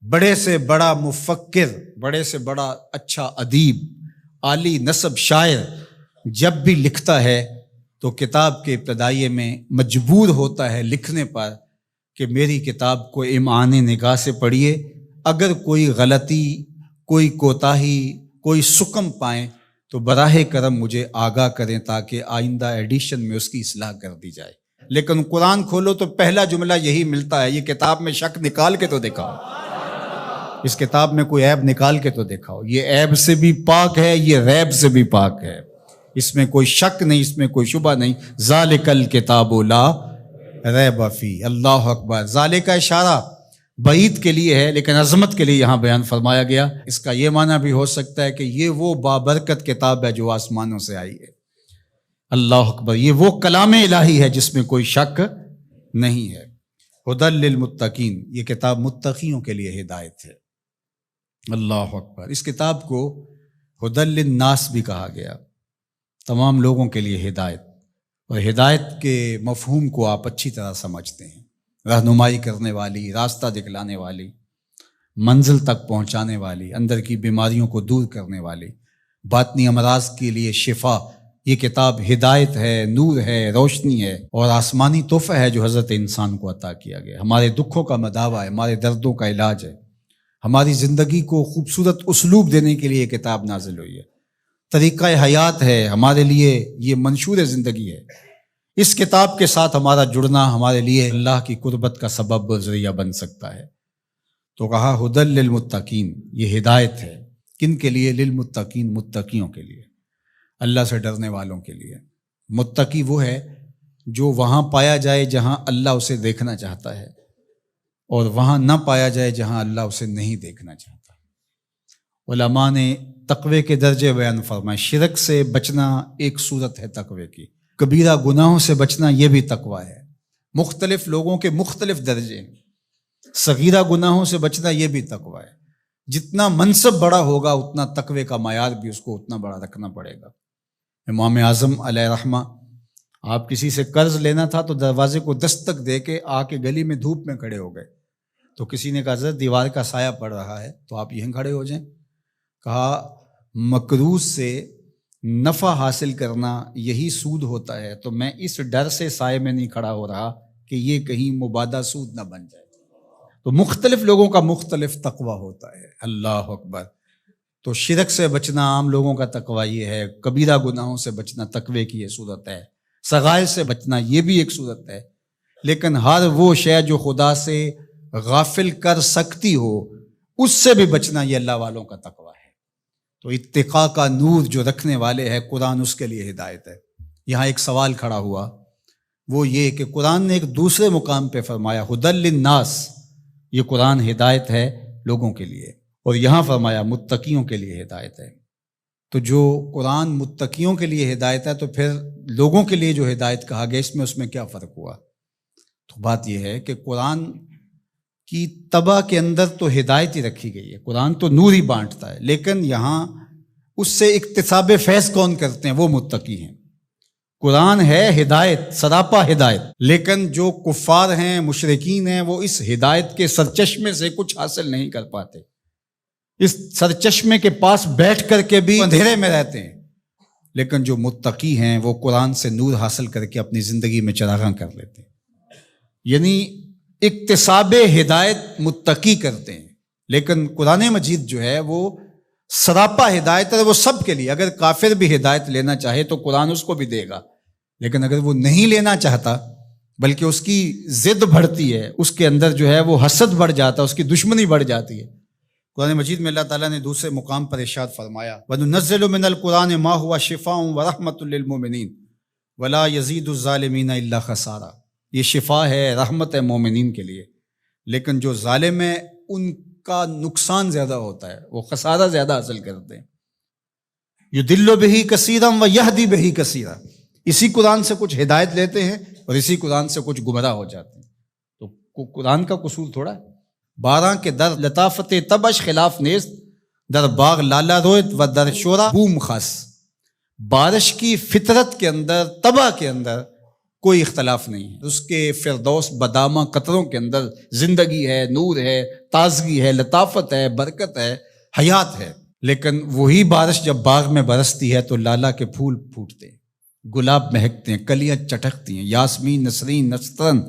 بڑے سے بڑا مفکر، بڑے سے بڑا اچھا ادیب، عالی نسب شاعر جب بھی لکھتا ہے تو کتاب کے ابتدائیے میں مجبور ہوتا ہے لکھنے پر کہ میری کتاب کو امعان نگاہ سے پڑھیے، اگر کوئی غلطی، کوئی کوتاہی، کوئی سکم پائیں تو براہ کرم مجھے آگاہ کریں تاکہ آئندہ ایڈیشن میں اس کی اصلاح کر دی جائے۔ لیکن قرآن کھولو تو پہلا جملہ یہی ملتا ہے، یہ کتاب میں شک نکال کے تو دکھاؤ، اس کتاب میں کوئی عیب نکال کے تو دکھاؤ، یہ عیب سے بھی پاک ہے، یہ ریب سے بھی پاک ہے، اس میں کوئی شک نہیں، اس میں کوئی شبہ نہیں۔ ذالک الکتاب لا ریب فیہ۔ اللہ اکبر۔ ذالک کا اشارہ بعید کے لیے ہے لیکن عظمت کے لیے یہاں بیان فرمایا گیا۔ اس کا یہ معنی بھی ہو سکتا ہے کہ یہ وہ بابرکت کتاب ہے جو آسمانوں سے آئی ہے۔ اللہ اکبر۔ یہ وہ کلام الہی ہے جس میں کوئی شک نہیں ہے۔ ھدی للمتقین، یہ کتاب متقیوں کے لیے ہدایت ہے۔ اللہ اکبر۔ اس کتاب کو ھدی للناس بھی کہا گیا، تمام لوگوں کے لیے ہدایت، اور ہدایت کے مفہوم کو آپ اچھی طرح سمجھتے ہیں، رہنمائی کرنے والی، راستہ دکھلانے والی، منزل تک پہنچانے والی، اندر کی بیماریوں کو دور کرنے والی، باطنی امراض کے لیے شفا۔ یہ کتاب ہدایت ہے، نور ہے، روشنی ہے، اور آسمانی تحفہ ہے جو حضرت انسان کو عطا کیا گیا۔ ہمارے دکھوں کا مداوع ہے، ہمارے دردوں کا علاج ہے، ہماری زندگی کو خوبصورت اسلوب دینے کے لیے یہ کتاب نازل ہوئی ہے، طریقہ حیات ہے، ہمارے لیے یہ منشور زندگی ہے۔ اس کتاب کے ساتھ ہمارا جڑنا ہمارے لیے اللہ کی قربت کا سبب و ذریعہ بن سکتا ہے۔ تو کہا ھدی للمتقین، یہ ہدایت ہے کن کے لیے؟ للمتقین، متقیوں کے لیے، اللہ سے ڈرنے والوں کے لیے۔ متقی وہ ہے جو وہاں پایا جائے جہاں اللہ اسے دیکھنا چاہتا ہے، اور وہاں نہ پایا جائے جہاں اللہ اسے نہیں دیکھنا چاہتا۔ علماء نے تقوی کے درجے بیان فرمائے۔ شرک سے بچنا ایک صورت ہے تقوی کی، کبیرہ گناہوں سے بچنا یہ بھی تقوی ہے۔ مختلف لوگوں کے مختلف درجے ہیں، صغیرہ گناہوں سے بچنا یہ بھی تقوی ہے۔ جتنا منصب بڑا ہوگا اتنا تقوی کا معیار بھی اس کو اتنا بڑا رکھنا پڑے گا۔ امام اعظم علیہ رحمہ، آپ کسی سے قرض لینا تھا تو دروازے کو دستک دے کے آ کے گلی میں دھوپ میں کھڑے ہو گئے، تو کسی نے کہا حضرت دیوار کا سایہ پڑ رہا ہے تو آپ یہیں کھڑے ہو جائیں۔ کہا مکروز سے نفع حاصل کرنا یہی سود ہوتا ہے، تو میں اس ڈر سے سائے میں نہیں کھڑا ہو رہا کہ یہ کہیں مبادہ سود نہ بن جائے۔ تو مختلف لوگوں کا مختلف تقوی ہوتا ہے۔ اللہ اکبر۔ تو شرک سے بچنا عام لوگوں کا تقوی یہ ہے، کبیرہ گناہوں سے بچنا تقوی کی یہ صورت ہے، صغائر سے بچنا یہ بھی ایک صورت ہے، لیکن ہر وہ شے جو خدا سے غافل کر سکتی ہو اس سے بھی بچنا یہ اللہ والوں کا تقوی ہے۔ تو اتقاء کا نور جو رکھنے والے ہیں قرآن، اس کے لیے ہدایت ہے۔ یہاں ایک سوال کھڑا ہوا، وہ یہ کہ قرآن نے ایک دوسرے مقام پہ فرمایا ھدی للناس، یہ قرآن ہدایت ہے لوگوں کے لیے، اور یہاں فرمایا متقیوں کے لیے ہدایت ہے۔ تو جو قرآن متقیوں کے لیے ہدایت ہے تو پھر لوگوں کے لیے جو ہدایت کہا گیا اس میں کیا فرق ہوا؟ تو بات یہ ہے کہ قرآن کی طبع کے اندر تو ہدایت ہی رکھی گئی ہے، قرآن تو نور ہی بانٹتا ہے، لیکن یہاں اس سے اکتساب فیض کون کرتے ہیں؟ وہ متقی ہیں۔ قرآن ہے ہدایت، سراپا ہدایت، لیکن جو کفار ہیں، مشرکین ہیں، وہ اس ہدایت کے سرچشمے سے کچھ حاصل نہیں کر پاتے، اس سرچشمے کے پاس بیٹھ کر کے بھی اندھیرے میں رہتے ہیں۔ لیکن جو متقی ہیں وہ قرآن سے نور حاصل کر کے اپنی زندگی میں چراغاں کر لیتے ہیں، یعنی اکتساب ہدایت متقی کرتے ہیں۔ لیکن قرآن مجید جو ہے وہ سراپا ہدایت ہے، وہ سب کے لیے۔ اگر کافر بھی ہدایت لینا چاہے تو قرآن اس کو بھی دے گا، لیکن اگر وہ نہیں لینا چاہتا بلکہ اس کی ضد بڑھتی ہے، اس کے اندر جو ہے وہ حسد بڑھ جاتا ہے، اس کی دشمنی بڑھ جاتی ہے۔ قرآن مجید میں اللہ تعالیٰ نے دوسرے مقام پر ارشاد فرمایا وَنُنَزِّلُ مِنَ الْقُرْآنِ مَا هُوَ شِفَاءٌ وَرَحْمَةٌ لِّلْمُؤْمِنِينَ وَلَا يَزِيدُ الظَّالِمِينَ إِلَّا خَسَارًا۔ یہ شفا ہے، رحمت ہے مومنین کے لیے، لیکن جو ظالم ہے ان کا نقصان زیادہ ہوتا ہے، وہ خسارہ زیادہ حاصل کرتے ہیں۔ يُضِلُّ بِهِ كَثِيرًا وَيَهْدِي بِهِ كَثِيرًا۔ اسی قرآن سے کچھ ہدایت لیتے ہیں اور اسی قرآن سے کچھ گمراہ ہو جاتے ہیں۔ تو قرآن کا قصور تھوڑا ہے۔ بارہ کے در لطافت تبش خلاف نیست، در باغ لالا رویت و در شورا بوم خاص۔ بارش کی فطرت کے اندر، طبع کے اندر کوئی اختلاف نہیں ہے، اس کے فردوس بدامہ قطروں کے اندر زندگی ہے، نور ہے، تازگی ہے، لطافت ہے، برکت ہے، حیات ہے۔ لیکن وہی بارش جب باغ میں برستی ہے تو لالا کے پھول پھوٹتے ہیں، گلاب مہکتے ہیں، کلیاں چٹکتی ہیں، یاسمین، نسرین، نسترن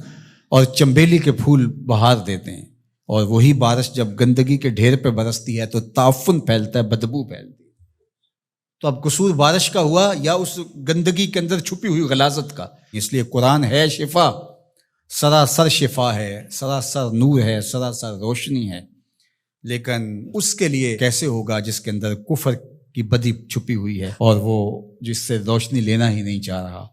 اور چنبیلی کے پھول بہار دیتے ہیں۔ اور وہی بارش جب گندگی کے ڈھیر پہ برستی ہے تو تعفن پھیلتا ہے، بدبو پھیلتی ہے۔ تو اب قصور بارش کا ہوا یا اس گندگی کے اندر چھپی ہوئی غلاظت کا؟ اس لیے قرآن ہے شفا، سراسر شفا ہے، سراسر نور ہے، سراسر روشنی ہے۔ لیکن اس کے لیے کیسے ہوگا جس کے اندر کفر کی بدی چھپی ہوئی ہے اور وہ جس سے روشنی لینا ہی نہیں چاہ رہا۔